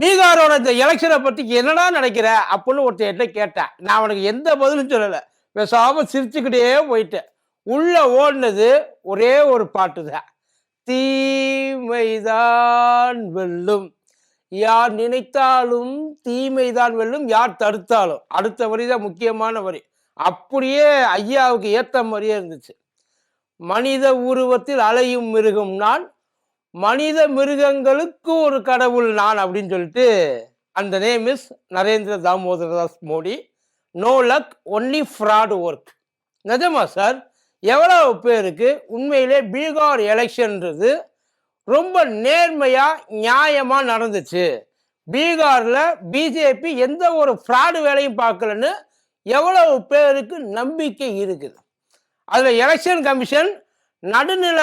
பீகாரோட இந்த எலெக்ஷனை பத்தி என்னடா நினைக்கிற அப்படின்னு ஒருத்தர் என்ன கேட்டேன். நான் அவனுக்கு எந்த பதிலும் சொல்லல. பேசாம சிரிச்சுக்கிட்டே போயிட்டேன். உள்ள ஓடுனது ஒரே ஒரு பாட்டு தான். தீமைதான் வெல்லும், யார் நினைத்தாலும் தீமைதான் வெல்லும், யார் தடுத்தாலும். அடுத்த வரி தான் முக்கியமான வரி. அப்படியே ஐயாவுக்கு ஏத்த மாதிரியே இருந்துச்சு. மனித உருவத்தில் அலையும் மிருகம் நான், மனித மிருகங்களுக்கு ஒரு கடவுள் நான் அப்படின்னு சொல்லிட்டு, அந்த name is Narendra Damodar Das Modi. No luck, only fraud work. நிஜமா சார்? எவ்வளவு பேருக்கு உண்மையிலே பீகார் எலெக்ஷன்ன்றது ரொம்ப நேர்மையா நியாயமா நடந்துச்சு, பீகார்ல பிஜேபி எந்த ஒரு ஃப்ராடு வேலையும் பார்க்கலன்னு எவ்வளவு பேருக்கு நம்பிக்கை இருக்குது. அதுல எலெக்ஷன் கமிஷன் நடுநில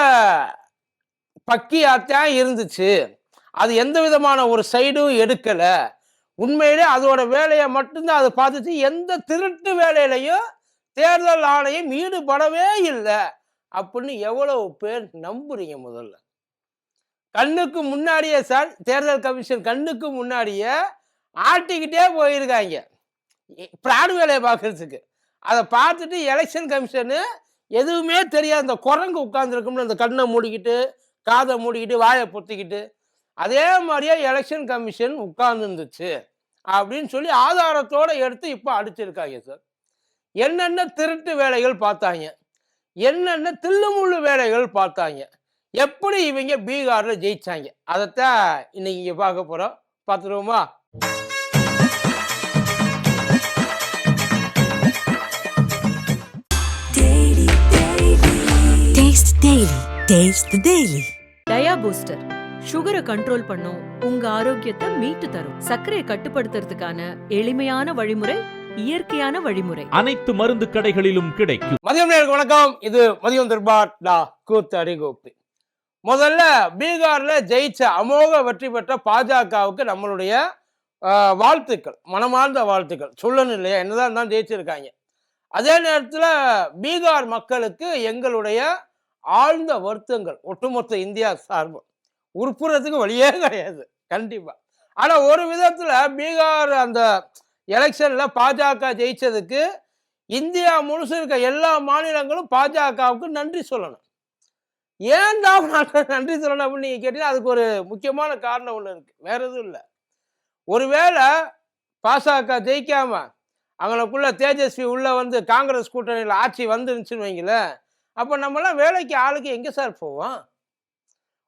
பக்கியாத்தான் இருந்துச்சு. அது எந்த விதமான ஒரு சைடும் எடுக்கல. உண்மையிலே அதோட வேலையை மட்டும்தான் அது பார்த்துச்சு. எந்த திருட்டு வேலையிலையும் தேர்தல் ஆணையம் ஈடுபடவே இல்லை அப்படின்னு எவ்வளவு பேர் நம்புறீங்க? முதல்ல கண்ணுக்கு முன்னாடியே சார், தேர்தல் கமிஷன் கண்ணுக்கு முன்னாடியே ஆட்டிக்கிட்டே போயிருக்காங்க பிராடு வேலையை பார்க்கறதுக்கு. அதை பார்த்துட்டு எலெக்ஷன் கமிஷனு எதுவுமே தெரியாது, அந்த குரங்கு உட்கார்ந்துருக்கும்னு அந்த கண்ணை மூடிக்கிட்டு காதை மூடிக்கிட்டு வாயை பொத்திக்கிட்டு அதே மாதிரியே எலெக்ஷன் கமிஷன் உட்கார்ந்து இருந்துச்சு அப்படின்னு சொல்லி ஆதாரத்தோட எடுத்து இப்போ அடிச்சிருக்காங்க சார். என்னென்ன திருட்டு வேலைகள் பார்த்தாங்க, என்னென்ன தில்லுமுள்ளு வேலைகள் பார்த்தாங்க, எப்படி இவங்க பீகார்ல ஜெயிச்சாங்க, அதைத்தான் இன்னைக்கு இங்க பார்க்க போறோம். பார்த்துருவோமா? டயா பூஸ்டர் சுகரை கண்ட்ரோல் பண்ணும், உங்க ஆரோக்கியத்தை மீட்டு தரும். சர்க்கரையை கட்டுப்படுத்துறதுக்கான எளிமையான வழிமுறை, இயற்கையான வழிமுறை. அனைத்து மருந்து கடைகளிலும் கிடைக்கும். மதியம் நேருக்கு வணக்கம். இது மதியம் தர்பார் கூத்தடி கோப்பி. முதல்ல பீகார்ல ஜெயிச்ச அமோக வெற்றி பெற்ற பாஜகவுக்கு நம்மளுடைய வாழ்த்துக்கள், மனமார்ந்த வாழ்த்துக்கள். சொல்லணும் இல்லையா? என்னதான் இருந்தாலும் ஜெயிச்சிருக்காங்க. அதே நேரத்தில் பீகார் மக்களுக்கு எங்களுடைய ஆழ்ந்த வருத்தங்கள் ஒட்டுமொத்த இந்தியா சார்பு. உறுப்புறதுக்கு வழியே கிடையாது கண்டிப்பா. ஆனா ஒரு விதத்துல பீகார் அந்த எலெக்ஷன்ல பாஜக ஜெயிச்சதுக்கு இந்தியா முழுசு இருக்க எல்லா மாநிலங்களும் பாஜகவுக்கு நன்றி சொல்லணும். ஏன் தான் நன்றி சொல்லணும் அப்படின்னு நீங்க கேட்டீங்கன்னா அதுக்கு ஒரு முக்கியமான காரணம் ஒண்ணு இருக்கு, வேற எதுவும் இல்லை. ஒருவேளை பாஜக ஜெயிக்காம அவங்களுக்குள்ள தேஜஸ்வி உள்ள வந்து காங்கிரஸ் கூட்டணியில் ஆட்சி வந்துருந்துச்சுன்னு வைங்களேன், அப்போ நம்மளாம் வேலைக்கு ஆளுக்கு எங்கே சார் போவோம்?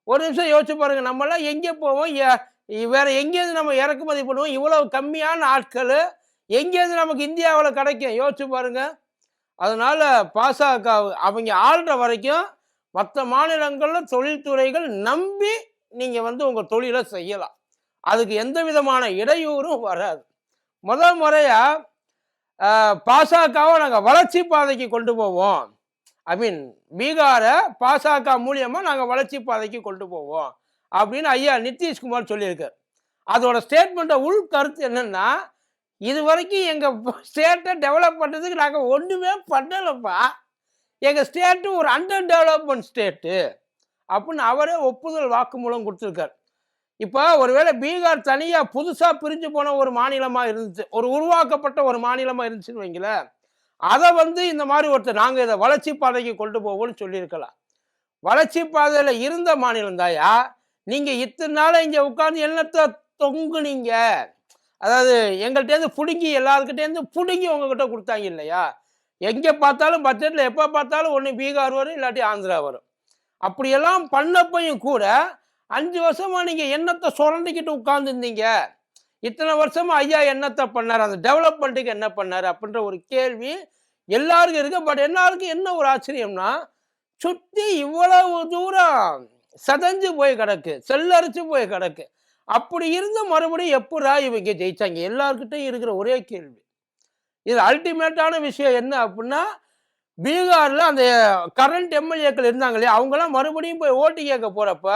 ஒரு நிமிஷம் யோசிச்சு பாருங்க. நம்மளாம் எங்கே போவோம்? வேற எங்கேருந்து நம்ம இறக்குமதி பண்ணுவோம்? இவ்வளவு கம்மியான ஆட்கள் எங்கேருந்து நமக்கு இந்தியாவில் கிடைக்கும்? யோசிச்சு பாருங்க. அதனால பாஜக அவங்க ஆள்ற வரைக்கும் மற்ற மாநிலங்களில் தொழில்துறைகள் நம்பி நீங்க வந்து உங்க தொழிலை செய்யலாம். அதுக்கு எந்த விதமான இடையூறும் வராது. முதல் முறையா பாஜகவை நாங்கள் வளர்ச்சி பாதைக்கு கொண்டு போவோம், பீகாரை பாஜக மூலியமா நாங்கள் வளர்ச்சி பாதைக்கு கொண்டு போவோம் அப்படின்னு ஐயா நிதிஷ்குமார் சொல்லியிருக்கார். அதோட ஸ்டேட்மெண்ட்டை உள் கருத்து என்னன்னா, இது வரைக்கும் எங்க ஸ்டேட்டை டெவலப் பண்றதுக்கு நாங்கள் ஒண்ணுமே பண்ணலப்பா, எங்க ஸ்டேட்டு ஒரு அண்டர் டெவலப்மெண்ட் ஸ்டேட்டு அப்படின்னு அவரே ஒப்புதல் வாக்குமூலம் கொடுத்துருக்கார். இப்போ ஒருவேளை பீகார் தனியா புதுசா பிரிஞ்சு போன ஒரு மாநிலமா இருந்துச்சு, ஒரு உருவாக்கப்பட்ட ஒரு மாநிலமா இருந்துச்சுன்னு வைங்களேன், அதை வந்து இந்த மாதிரி ஒருத்தர் நாங்கள் இதை வளர்ச்சி பாதைக்கு கொண்டு போவோம்னு சொல்லியிருக்கலாம். வளர்ச்சி பாதையில் இருந்த மாநிலம் தாயா நீங்க இத்தனை நாள் இங்கே உட்காந்து என்னத்தை தொங்குனீங்க? அதாவது எங்கள்கிட்டேருந்து பிடுங்கி, எல்லாருக்கிட்டேருந்து பிடுங்கி உங்ககிட்ட கொடுத்தாங்க இல்லையா? எங்கே பார்த்தாலும் பட்ஜெட்டில் எப்போ பார்த்தாலும் ஒன்று பீகார் வரும், இல்லாட்டி ஆந்திரா வரும். அப்படியெல்லாம் பண்ணப்பையும் கூட 5 வருஷமா நீங்கள் என்னத்தை சுரண்டிக்கிட்டு உட்கார்ந்துருந்தீங்க? இத்தனை வருஷமா ஐயா என்னத்தை பண்ணார், அந்த டெவலப்மெண்ட்டுக்கு என்ன பண்ணார் அப்படின்ற ஒரு கேள்வி எல்லாருக்கும் இருக்கு. பட் எல்லாருக்கும் என்ன ஒரு ஆச்சரியம்னா, சுத்தி இவ்வளவு தூரம் சதஞ்சு போய் கிடக்கு, செல்லரிச்சு போய் கிடக்கு. அப்படி இருந்த மறுபடியும் எப்படா இவங்க ஜெயிச்சாங்க? எல்லாருக்கிட்டையும் இருக்கிற ஒரே கேள்வி. இது அல்டிமேட்டான விஷயம் என்ன அப்படின்னா, பீகார்ல அந்த கரண்ட் எம்எல்ஏக்கள் இருந்தாங்க இல்லையா, அவங்கெல்லாம் மறுபடியும் போய் ஓட்டு கேட்க போறப்ப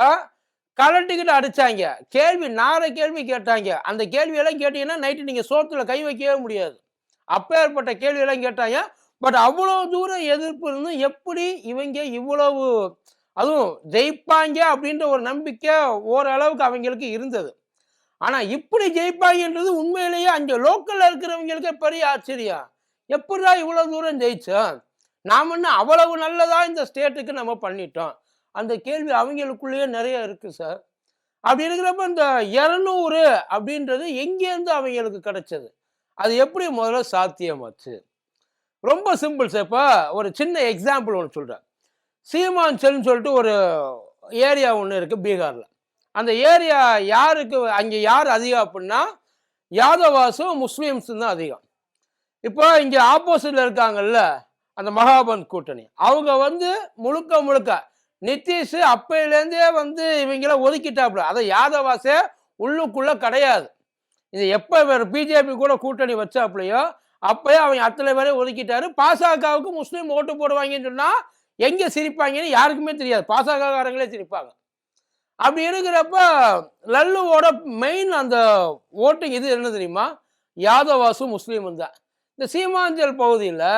கலட்டிக்கிட்டு அடிச்சாங்க. கேள்வி நார கேள்வி கேட்டாங்க. அந்த கேள்வியெல்லாம் கேட்டீங்கன்னா நைட்டு நீங்க சோத்துல கை வைக்கவே முடியாது. அப்பேற்பட்ட கேள்வியெல்லாம் கேட்டாங்க. பட் அவ்வளவு தூரம் எதிர்ப்பு இருந்து எப்படி இவங்க இவ்வளவு, அதுவும் ஜெயிப்பாங்க அப்படின்ற ஒரு நம்பிக்கை ஓரளவுக்கு அவங்களுக்கு இருந்தது. ஆனால் இப்படி ஜெயிப்பாங்கன்றது உண்மையிலேயே அங்கே லோக்கலில் இருக்கிறவங்களுக்கு பெரிய ஆச்சரியம். எப்படிடா இவ்வளோ தூரம் ஜெயிச்சோம், நாம் என்ன அவ்வளவு நல்லதா இந்த ஸ்டேட்டுக்கு நம்ம பண்ணிட்டோம்? அந்த கேள்வி அவங்களுக்குள்ளேயே நிறைய இருக்குது சார். அப்படி இருக்கிறப்ப இந்த 200 அப்படின்றது எங்கேருந்து அவங்களுக்கு கிடைச்சது? அது எப்படி முதல்ல சாத்தியமாச்சு? ரொம்ப சிம்பிள் சார். இப்போ ஒரு சின்ன எக்ஸாம்பிள் ஒன்று சொல்கிறேன். சீமாஞ்சல்னு சொல்லிட்டு ஒரு ஏரியா ஒன்று இருக்குது பீகாரில். அந்த ஏரியா யாருக்கு, அங்கே யார் அதிகம் அப்படின்னா யாதவாஸும் முஸ்லீம்ஸும் தான் அதிகம். இப்போ இங்கே ஆப்போசிட்டில் இருக்காங்கல்ல அந்த மகாபந்த் கூட்டணி, அவங்க வந்து முழுக்க முழுக்க நிதிஷ் அப்பையிலேருந்தே வந்து இவங்கள ஒதுக்கிட்டாப்புல. அதை யாதவாஸே உள்ளுக்குள்ளே கிடையாது. இது எப்போ வேறு பிஜேபி கூட கூட்டணி வச்சாப்புலையோ அப்போயே அவங்க அத்தனை பேரே ஒதுக்கிட்டாரு. பாசகவுக்கு முஸ்லீம் ஓட்டு போடுவாங்கன்னு சொன்னால் எங்கே சிரிப்பாங்கன்னு யாருக்குமே தெரியாது. பாசகக்காரங்களே சிரிப்பாங்க. அப்படி இருக்கிறப்ப லல்லுவோட மெயின் அந்த ஓட்டிங் இது என்ன தெரியுமா? யாதவாஸும் முஸ்லீமும் தான். இந்த சீமாஞ்சல் பகுதியில்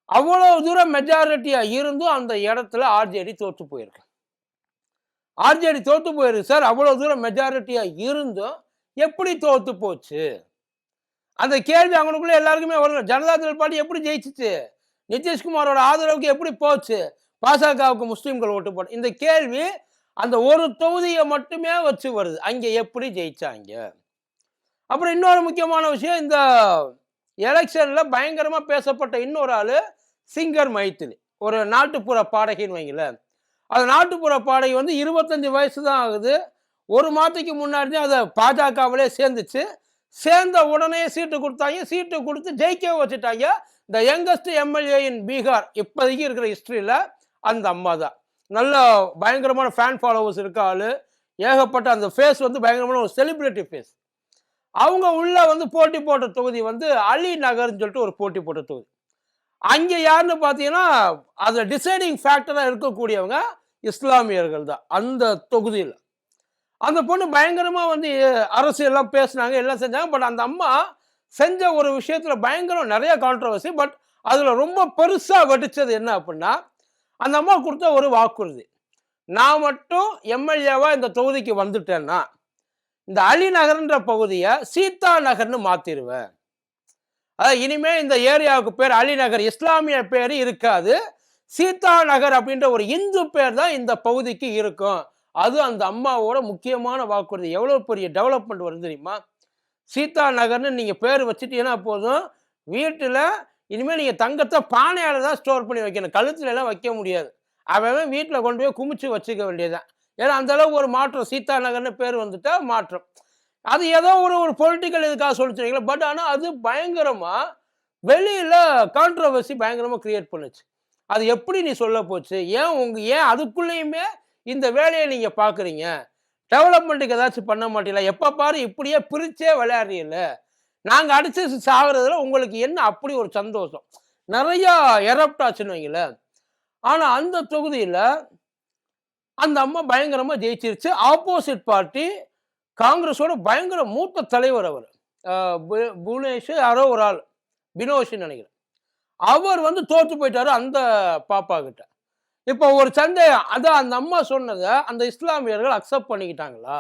அவ்வளோ தூரம் மெஜாரிட்டியாக இருந்தும் அந்த இடத்துல ஆர்ஜேடி தோற்று போயிருக்கு. ஆர்ஜேடி தோற்று போயிருக்கு சார். அவ்வளோ தூரம் மெஜாரிட்டியாக இருந்தும் எப்படி தோற்று போச்சு? அந்த கேள்வி அவங்களுக்குள்ள எல்லாருக்குமே வரும். ஜனதாதள் பார்ட்டி எப்படி ஜெயிச்சிச்சு? நிதிஷ்குமாரோட ஆதரவுக்கு எப்படி போச்சு? பாசகவுக்கு முஸ்லீம்கள் ஓட்டு போட்டு, இந்த கேள்வி அந்த ஒரு தொகுதியை மட்டுமே வச்சு வருது. அங்கே எப்படி ஜெயிச்சாங்க? அப்புறம் இன்னொரு முக்கியமான விஷயம், இந்த எலெக்ஷனில் பயங்கரமாக பேசப்பட்ட இன்னொரு ஆள் சிங்கர் மைத்திலி, ஒரு நாட்டுப்புற பாடகின்னு வைங்களேன். அந்த நாட்டுப்புற பாடகி வந்து 25 வயசு தான் ஆகுது. ஒரு மாதத்துக்கு முன்னாடி தான் அதை பாஜகவிலே சேர்ந்துச்சு. சேர்ந்த உடனே சீட்டு கொடுத்தாங்க. சீட்டு கொடுத்து ஜெயிக்க வச்சுட்டாங்க. த யங்கஸ்ட் எம்எல்ஏ இன் பீகார் இப்போதைக்கு இருக்கிற ஹிஸ்ட்ரியில் அந்த அம்மா தான். நல்ல பயங்கரமான ஃபேன் ஃபாலோவர்ஸ் இருக்க ஆள். ஏகப்பட்ட அந்த ஃபேஸ் வந்து பயங்கரமான ஒரு செலிப்ரிட்டி ஃபேஸ். அவங்க உள்ள வந்து போட்டி போட்ட தொகுதி வந்து அலி நகர்னு சொல்லிட்டு ஒரு போட்டி போட்ட தொகுதி. அங்கே யாருன்னு பார்த்தீங்கன்னா அது டிசைடிங் ஃபேக்டராக இருக்கக்கூடியவங்க இஸ்லாமியர்கள் தான் அந்த தொகுதியில். அந்த பொண்ணு பயங்கரமாக வந்து அரசியல்லாம் பேசினாங்க, எல்லாம் செஞ்சாங்க. பட் அந்த அம்மா செஞ்ச ஒரு விஷயத்தில் பயங்கரம் நிறைய கான்ட்ரவர்சி. பட் அதில் ரொம்ப பெருசாக வெடிச்சது என்ன அப்படின்னா, அந்த அம்மா கொடுத்த ஒரு வாக்குறுதி, நான் மட்டும் எம்எல்ஏவாக இந்த தொகுதிக்கு வந்துட்டேன்னா இந்த அலி நகர்ன்ற பகுதியை சீதா நகர்னு மாற்றிடுவேன். அதாவது இனிமே இந்த ஏரியாவுக்கு பேர் அலி நகர், இஸ்லாமிய பேர் இருக்காது, சீதா நகர் அப்படின்ற ஒரு இந்து பேர் தான் இந்த பகுதிக்கு இருக்கும். அது அந்த அம்மாவோட முக்கியமான வாக்குறுதி. எவ்வளோ பெரிய டெவலப்மெண்ட் வருது தெரியுமா? சீதா நகர்னு நீங்கள் பேர் வச்சுட்டீங்கன்னா போதும், வீட்டில் இனிமேல் நீங்கள் தங்கத்தை பானையால் தான் ஸ்டோர் பண்ணி வைக்கணும், கழுத்துல எல்லாம் வைக்க முடியாது. அவன் வீட்டில் கொண்டு போய் குமிச்சு வச்சுக்க வேண்டியதுதான். ஏன்னா அந்த அளவுக்கு ஒரு மாற்றம், சீதா நகர்னு பேர் வந்துட்டா மாற்றம். அது ஏதோ ஒரு பொலிட்டிக்கல் இதுக்காக சொல்லிச்சுங்களா. பட் ஆனால் அது பயங்கரமாக வெளியில் கான்ட்ரவர்சி பயங்கரமாக கிரியேட் பண்ணுச்சு. அது எப்படி நீ சொல்ல போச்சு? ஏன் அதுக்குள்ளேயுமே இந்த வேலையை நீங்கள் பார்க்குறீங்க? டெவலப்மெண்ட்டுக்கு ஏதாச்சும் பண்ண மாட்டீங்களா? எப்போ பாரு இப்படியே பிரிச்சே விளையாடுறீல்ல, நாங்கள் அடிச்சு சாகுறதுல உங்களுக்கு என்ன அப்படி ஒரு சந்தோஷம்? நிறையா எரப்ட் ஆச்சுன்னு வைங்களேன். ஆனால் அந்த தொகுதியில் அந்த அம்மா பயங்கரமாக ஜெயிச்சிருச்சு. ஆப்போசிட் பார்ட்டி காங்கிரஸோட பயங்கர மூத்த தலைவர் அவர், புவனேஷ் யாரோ ஒரு ஆள், பினோஷின்னு நினைக்கிறேன். அவர் வந்து தோற்று போயிட்டாரு அந்த பாப்பா கிட்ட. இப்போ ஒரு சந்தேகம், அதான் அந்த அம்மா சொன்னதை அந்த இஸ்லாமியர்கள் அக்செப்ட் பண்ணிக்கிட்டாங்களா?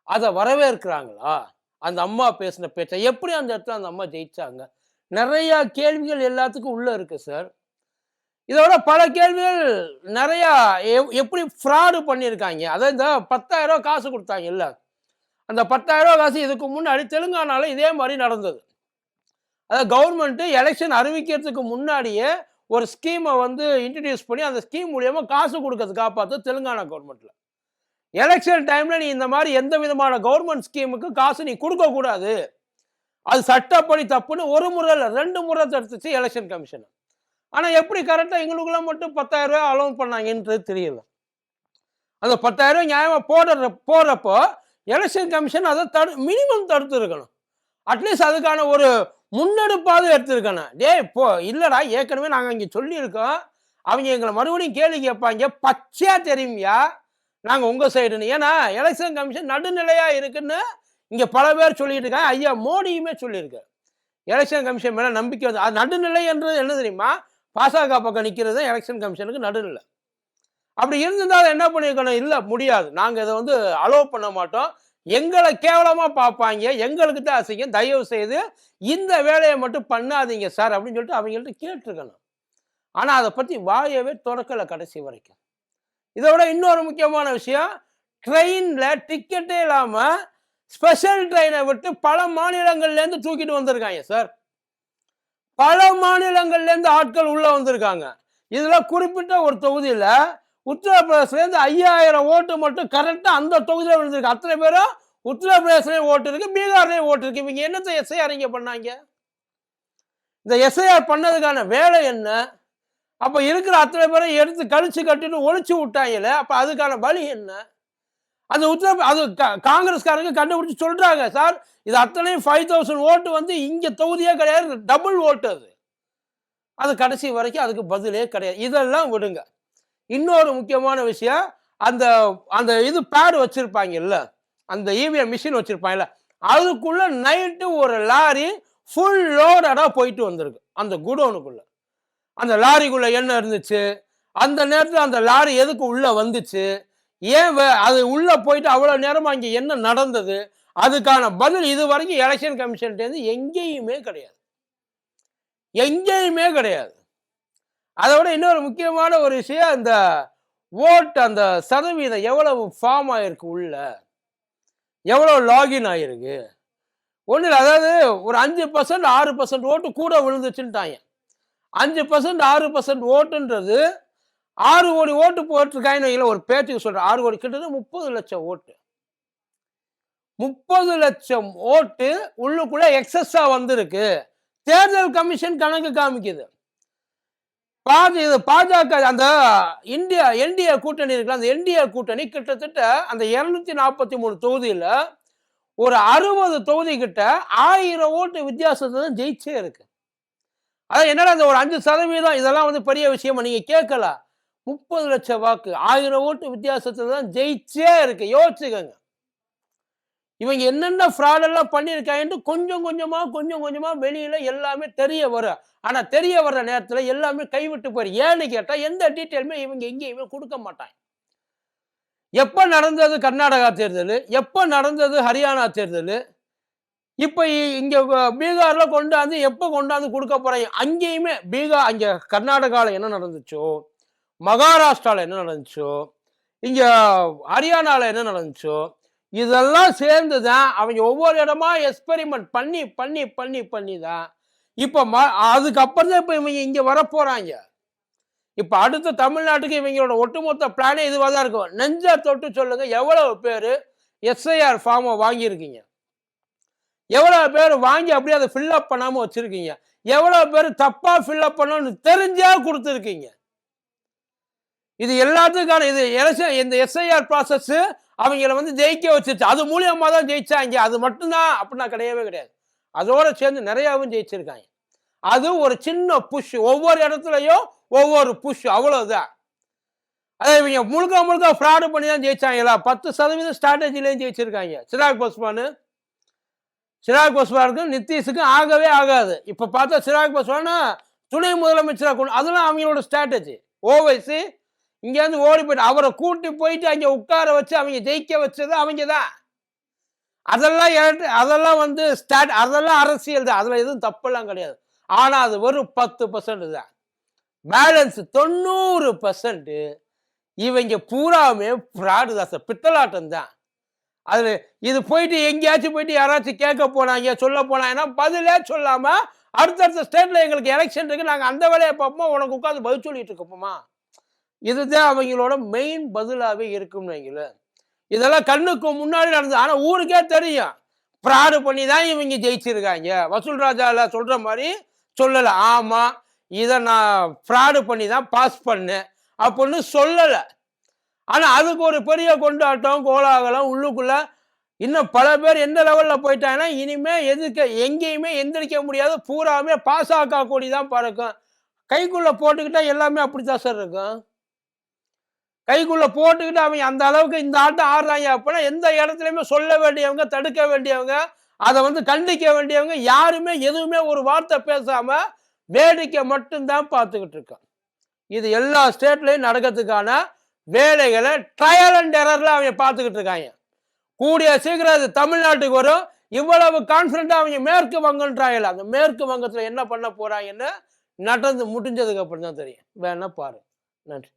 அதை வரவேற்கிறாங்களா? அந்த அம்மா பேசின பேச்சை எப்படி அந்த இடத்துல அந்த அம்மா ஜெயிச்சாங்க? நிறையா கேள்விகள் எல்லாத்துக்கும் உள்ளே இருக்கு சார். இதோட பல கேள்விகள் நிறையா. எப்படி ஃப்ராடு பண்ணியிருக்காங்க? அதாவது இந்த 10,000 ரூபா காசு கொடுத்தாங்க இல்லை, அந்த 10,000 ரூபா காசு இதுக்கு முன்னாடி தெலுங்கானால இதே மாதிரி நடந்தது. அதாவது கவர்மெண்ட்டு எலெக்ஷன் அறிவிக்கிறதுக்கு முன்னாடியே ஒரு ஸ்கீமை வந்து இன்ட்ரடியூஸ் பண்ணி அந்த ஸ்கீம் மூலியமாக காசு கொடுக்கறது காப்பாற்று தெலுங்கானா கவர்மெண்ட்டில். எலெக்ஷன் டைமில் நீ இந்த மாதிரி எந்த விதமான கவர்மெண்ட் ஸ்கீமுக்கு காசு நீ கொடுக்கக்கூடாது, அது சட்டப்படி தப்புன்னு ஒரு முறை இல்லை 2 முறை தடுத்துச்சு எலெக்ஷன் கமிஷன். ஆனால் எப்படி கரெக்டாக எங்களுக்குலாம் மட்டும் 10,000 ரூபாய் அலோவ் பண்ணாங்கன்றது தெரியல. அந்த 10,000 ரூபாய் நியாயமாக போடுறப்போ எலெக்ஷன் கமிஷன் அதை மினிமம் தடுத்து இருக்கணும். அட்லீஸ்ட் அதுக்கான ஒரு முன்னெடுப்பாவது எடுத்துருக்கணும். இப்போ இல்லைடா, ஏற்கனவே நாங்கள் இங்கே சொல்லியிருக்கோம், அவங்க எங்களை மறுபடியும் கேள்வி கேட்பாங்க, பச்சையாக தெரியுமையா நாங்கள் உங்கள் சைடுன்னு. ஏன்னா எலெக்ஷன் கமிஷன் நடுநிலையாக இருக்குன்னு இங்கே பல பேர் சொல்லிட்டு இருக்காங்க. ஐயா மோடியுமே சொல்லியிருக்காரு எலெக்ஷன் கமிஷன் மேலே நம்பிக்கை வந்து. அது நடுநிலை என்றது என்ன தெரியுமா? பாசக பக்கம் நிற்கிறது தான் எலெக்ஷன் கமிஷனுக்கு நடுநிலை. அப்படி இருந்திருந்தால் என்ன பண்ணியிருக்கணும்? இல்லை முடியாது, நாங்கள் இதை வந்து அலோவ் பண்ண மாட்டோம், எங்களை கேவலமா பார்ப்பாங்க, எங்களுக்கு தான் அசிங்கம், தயவு செய்து இந்த வேலையை மட்டும் பண்ணாதீங்க சார் அப்படின்னு சொல்லிட்டு அவங்கள்ட்ட கேட்டிருக்கணும். ஆனா அதை பத்தி வாயவே தொடக்கல கடைசி வரைக்கும். இதை விட இன்னொரு முக்கியமான விஷயம், ட்ரெயின்ல டிக்கெட்டே இல்லாம ஸ்பெஷல் ட்ரெயினை விட்டு பல மாநிலங்கள்ல இருந்து தூக்கிட்டு வந்திருக்காங்க சார். பல மாநிலங்கள்ல இருந்து ஆட்கள் உள்ள வந்திருக்காங்க. இதுல குறிப்பிட்ட ஒரு தொகுதியில உத்தரப்பிரதேசல இருந்து 5000 ஓட்டு மட்டும் கரெக்டா அந்த தொகுதியில விழுந்திருக்கு. அத்தனை பேரும் உத்தரப்பிரதேசலயும் ஓட்டு இருக்கு, பீகார்லயும் ஓட்டு இருக்கு. இவங்க என்னத்தை எஸ்ஐஆர் இங்க பண்ணாங்க? இந்த எஸ்ஐஆர் பண்ணதுக்கான வேலை என்ன? அப்ப இருக்கிற அத்தனை பேரை எடுத்து கழிச்சு கட்டிட்டு ஒழிச்சு விட்டாங்கல்ல, அப்ப அதுக்கான வழி என்ன? அது காங்கிரஸ்காரங்க கண்டுபிடிச்சு சொல்றாங்க, சார் இது அத்தனையும் 5000 ஓட்டு வந்து இங்க தொகுதியே கிடையாது, டபுள் ஓட்டு அது. அது கடைசி வரைக்கும் அதுக்கு பதிலே கிடையாது. இதெல்லாம் விடுங்க. இன்னொரு முக்கியமான விஷயம், அந்த அந்த இது பேடு வச்சிருப்பாங்கல்ல, அந்த இவிஎம் மிஷின் வச்சிருப்பாங்கல்ல, அதுக்குள்ள நைட்டு ஒரு லாரி ஃபுல் லோடடா போயிட்டு வந்திருக்கு அந்த குடோனுக்குள்ள. அந்த லாரிக்குள்ள என்ன இருந்துச்சு, அந்த நேரத்தில் அந்த லாரி எதுக்கு உள்ள வந்துச்சு, ஏன் அது உள்ள போயிட்டு அவ்வளவு நேரமா அங்க என்ன நடந்தது, அதுக்கான பதில் இது வரைக்கும் எலெக்ஷன் கமிஷன் எங்கேயுமே கிடையாது, எங்கேயுமே கிடையாது. அதை விட இன்னொரு முக்கியமான ஒரு விஷயம், அந்த ஓட்டு அந்த சதவீதம் எவ்வளவு ஃபார்ம் ஆயிருக்கு, உள்ள எவ்வளவு லாகின் ஆயிருக்கு. ஒண்ணு இல்லை, அதாவது ஒரு 5% 6% ஓட்டு கூட விழுந்துச்சுட்டாங்க. 5% 6% ஓட்டுன்றது 6 கோடி ஓட்டு போட்டிருக்காங்க. ஒரு பேச்சுக்கு சொல்றேன், 6 கோடி கிட்டத்தட்ட 30 லட்சம் ஓட்டு. 30 லட்சம் ஓட்டு உள்ளுக்குள்ள எக்ஸஸா வந்திருக்கு. தேர்தல் கமிஷன் கணக்கு காமிக்குது. பாஜக அந்த என்டிஏ கூட்டணி இருக்குல்ல, அந்த என்டிஏ கூட்டணி கிட்டத்தட்ட அந்த 243 தொகுதியில ஒரு 60 தொகுதி கிட்ட 1000 ஓட்டு வித்தியாசத்தை ஜெயிச்சே இருக்கு. அதான் என்னடா அந்த ஒரு 5% இதெல்லாம் வந்து பெரிய விஷயமா நீங்க கேட்கலாம். 30 லட்சம் வாக்கு 1000 ஓட்டு வித்தியாசத்தை தான் ஜெயிச்சே இருக்கு. யோசிச்சுக்கங்க. இவங்க என்னென்ன ஃப்ராட் எல்லாம் பண்ணியிருக்காங்கன்னு கொஞ்சம் கொஞ்சமா வெளியில எல்லாமே தெரிய வரும். ஆனா தெரிய வர்ற நேரத்துல எல்லாமே கைவிட்டு போயிரு. ஏன்னு கேட்டா எந்த டீட்டெயிலுமே இவங்க எங்கேயுமே கொடுக்க மாட்டாங்க. எப்ப நடந்தது கர்நாடகா தேர்தல், எப்ப நடந்தது ஹரியானா தேர்தல், இப்ப இங்க பீகார்ல கொண்டாந்து எப்ப கொண்டாந்து கொடுக்க போறாங்க. அங்கேயுமே அங்க கர்நாடகால என்ன நடந்துச்சோ, மகாராஷ்டிரால என்ன நடந்துச்சோ, இங்க ஹரியானால என்ன நடந்துச்சோ, இதெல்லாம் சேர்ந்துதான் அவங்க ஒவ்வொரு இடமா எக்ஸ்பெரிமெண்ட் பண்ணி தான் இப்ப அதுக்கப்புறம் தான் இப்ப இவங்க இங்க வர போறாங்க. இப்ப அடுத்த தமிழ்நாட்டுக்கு இவங்களோட ஒட்டுமொத்த பிளானே இதுவா தான் இருக்கும். நெஞ்சா தொட்டு சொல்லுங்க, எவ்வளவு பேரு எஸ்ஐஆர் ஃபார்மை வாங்கியிருக்கீங்க, எவ்வளவு பேர் வாங்கி அப்படியே அதை ஃபில்அப் பண்ணாம வச்சிருக்கீங்க, எவ்வளவு பேர் தப்பா ஃபில்அப் பண்ணணும்னு தெரிஞ்சா கொடுத்துருக்கீங்க. இது எல்லாத்துக்கான இது இந்த எஸ்ஐஆர் ப்ராசஸ் அவங்கள வந்து ஜெயிக்க வச்சிருச்சு. அது மூலியமா தான் ஜெயிச்சாங்க. அது மட்டும்தான் அப்படின்னா கிடையவே கிடையாது. அதோட சேர்ந்து நிறையாவும் ஜெயிச்சிருக்காங்க. அது ஒரு சின்ன புஷ், ஒவ்வொரு இடத்துலயும் ஒவ்வொரு புஷ், அவ்வளவுதான். அதை இவங்க முழுக்க ஃப்ராடு பண்ணி தான் ஜெயிச்சாங்களா? 10% ஸ்ட்ராட்டஜிலையும் ஜெயிச்சிருக்காங்க. சிராக் பாஸ்வானுக்கும் நிதிஷுக்கும் ஆகவே ஆகாது. இப்ப பார்த்தா சிராக் பாஸ்வான் துணை முதலமைச்சராக கொண்டு, அதெல்லாம் அவங்களோட ஸ்ட்ராட்டஜி. ஓவைசி இங்க இருந்து ஓடி போயிட்டு அவரை கூட்டி போயிட்டு அங்க உட்கார வச்சு அவங்க ஜெயிக்க வச்சது அவங்க தான். அதெல்லாம் வந்து அதெல்லாம் அரசியல் தான், அதுல எதுவும் தப்பெல்லாம் கிடையாது. ஆனா அது வெறும் 10% தான். பேலன்ஸ் 90% இவங்க பூராமே ஃப்ராடு தான் சார், பித்தலாட்டம் தான். அது இது போயிட்டு எங்கேயாச்சும் போயிட்டு யாராச்சும் கேட்க போனாங்க, சொல்ல போனாங்கன்னா பதிலே சொல்லாம அடுத்தடுத்த ஸ்டேட்ல எங்களுக்கு எலெக்ஷன் இருக்கு, நாங்க அந்த வேலையை பார்ப்போம், உனக்கு உட்காந்து பதில் சொல்லிட்டு இருக்கப்போமா. இதுதான் அவங்களோட மெயின் பதிலாவே இருக்கும்னு வைங்களேன். இதெல்லாம் கண்ணுக்கு முன்னாடி நடந்தது. ஆனா ஊருக்கே தெரியும் ஃப்ராடு பண்ணி தான் இவங்க ஜெயிச்சிருக்காங்க. வசூல் ராஜால சொல்ற மாதிரி சொல்லல, ஆமா இதை நான் ஃப்ராடு பண்ணி தான் பாஸ் பண்ணேன் அப்படின்னு சொல்லல. ஆனா அதுக்கு ஒரு பெரிய கொண்டாட்டம் கோலாகலம் உள்ளுக்குள்ள. இன்னும் பல பேர் எந்த லெவல்ல போயிட்டாங்கன்னா இனிமே எங்கேயுமே எந்திரிக்க முடியாது, பூராமே பாசாக்கா கொடி தான் பறக்கும். கைக்குள்ள போட்டுக்கிட்டா எல்லாமே அப்படித்தான் சார் இருக்கும். கைக்குள்ள போட்டுக்கிட்டு அவங்க அந்த அளவுக்கு இந்த ஆட்டம் ஆடுறாங்க அப்படின்னா எந்த இடத்துலையுமே சொல்ல வேண்டியவங்க, தடுக்க வேண்டியவங்க, அதை வந்து கண்டிக்க வேண்டியவங்க யாருமே எதுவுமே ஒரு வார்த்தை பேசாம வேடிக்கை மட்டும்தான் பார்த்துக்கிட்டு இருக்கோம். இது எல்லா ஸ்டேட்லையும் நடக்கிறதுக்கான வேலைகளை ட்ரையல் அண்ட் எரர்ல அவங்க பார்த்துக்கிட்டு இருக்காங்க. கூடிய சீக்கிரம் அது தமிழ்நாட்டுக்கு வரும். இவ்வளவு கான்ஃபிடண்டா அவங்க மேற்கு வங்கன்றாங்கல்ல, அந்த மேற்கு வங்கத்துல என்ன பண்ண போறாங்கன்னு நடந்து முடிஞ்சதுக்கு அப்புறம் தான் தெரியும். வேணா பாரு. நன்றி.